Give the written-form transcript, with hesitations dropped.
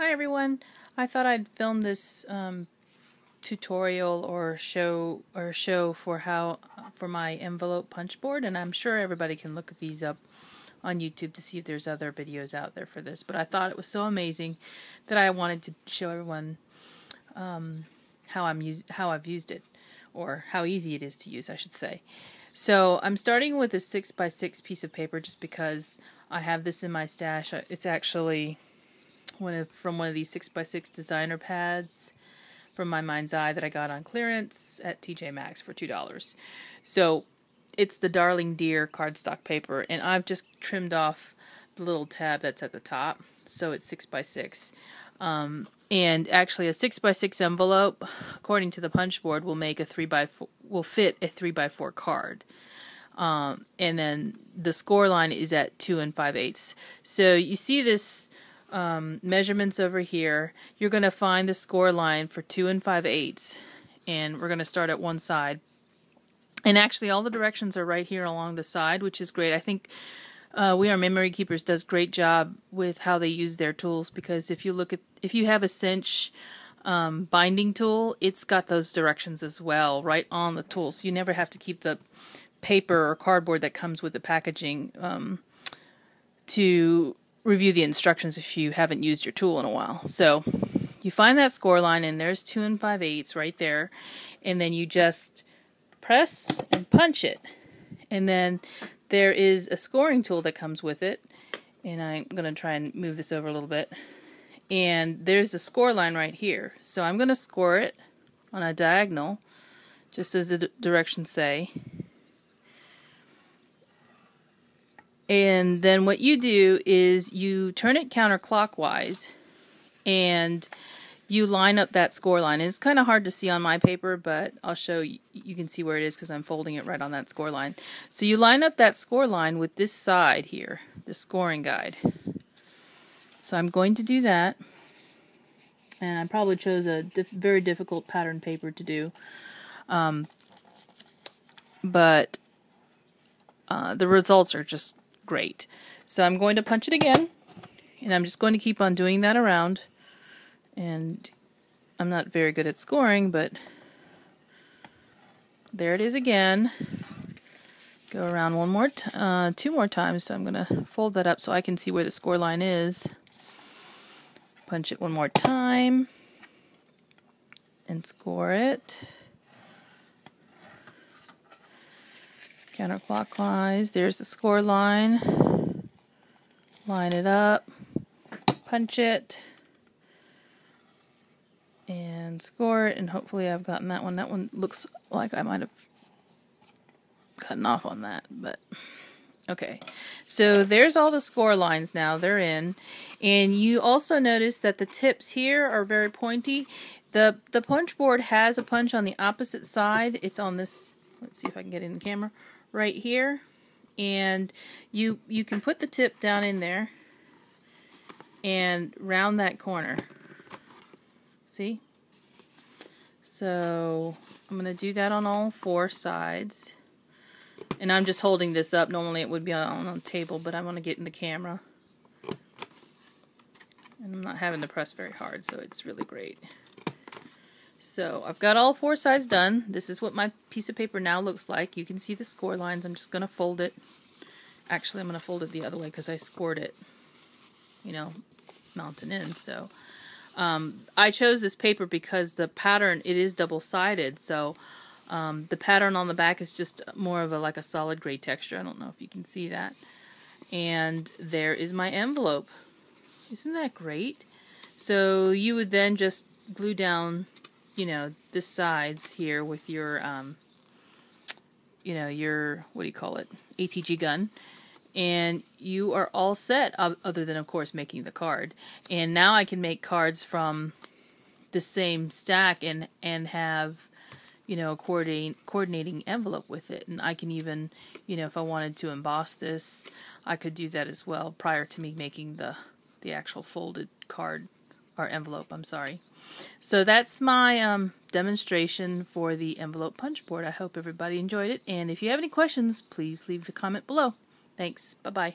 Hi everyone. I thought I'd film this tutorial or show for my envelope punch board, and I'm sure everybody can look these up on YouTube to see if there's other videos out there for this. But I thought it was so amazing that I wanted to show everyone how I've used it, or how easy it is to use, I should say. So I'm starting with a 6x6 piece of paper just because I have this in my stash. It's actually from one of these 6x6 designer pads from my mind's eye that I got on clearance at TJ Maxx for $2. So it's the Darling Deer cardstock paper, and I've just trimmed off the little tab that's at the top, so it's 6x6. And actually a 6x6 envelope, according to the punch board, will fit a 3x4 card. And then the score line is at 2 5/8. So you see this measurements over here. You're going to find the score line for 2 5/8, and we're going to start at one side. And actually all the directions are right here along the side, which is great. I think We Are Memory Keepers does a great job with how they use their tools, because if you have a cinch binding tool, it's got those directions as well right on the tool, so you never have to keep the paper or cardboard that comes with the packaging to review the instructions if you haven't used your tool in a while. So you find that score line, and there's 2 5/8 right there, and then you just press and punch it. And then there is a scoring tool that comes with it, and I'm going to try and move this over a little bit. And there's the score line right here. So I'm going to score it on a diagonal, just as the directions say. And then what you do is you turn it counterclockwise, and you line up that score line. And it's kind of hard to see on my paper, but I'll show you. You can see where it is because I'm folding it right on that score line. So you line up that score line with this side here, the scoring guide. So I'm going to do that. And I probably chose a very difficult pattern paper to do. But the results are just great. So I'm going to punch it again, and I'm just going to keep on doing that around. And I'm not very good at scoring, but there it is again. Go around two more times. So I'm going to fold that up so I can see where the score line is. Punch it one more time and score it. Counterclockwise. There's the score line. Line it up. Punch it. And score it, and hopefully I've gotten that one. That one looks like I might have gotten off on that, but okay. So there's all the score lines now. They're in. And you also notice that the tips here are very pointy. The punch board has a punch on the opposite side. It's on this, let's see if I can get it in the camera, right here. And you can put the tip down in there and round that corner. See? So I'm going to do that on all 4 sides. And I'm just holding this up. Normally it would be on a table, but I want to get in the camera. And I'm not having to press very hard, so it's really great. So I've got all 4 sides done. This is what my piece of paper now looks like. You can see the score lines. I'm just going to fold it. Actually, I'm going to fold it the other way because I scored it, mounting in. So I chose this paper because the pattern, it is double-sided, so the pattern on the back is just more of like a solid gray texture. I don't know if you can see that. And there is my envelope. Isn't that great? So you would then just glue down, the sides here with your, your, what do you call it, ATG gun. And you are all set, other than, of course, making the card. And now I can make cards from the same stack and have, a coordinating envelope with it. And I can even, if I wanted to emboss this, I could do that as well prior to me making the actual folded card, or envelope, I'm sorry. So that's my demonstration for the envelope punch board. I hope everybody enjoyed it. And if you have any questions, please leave a comment below. Thanks. Bye-bye.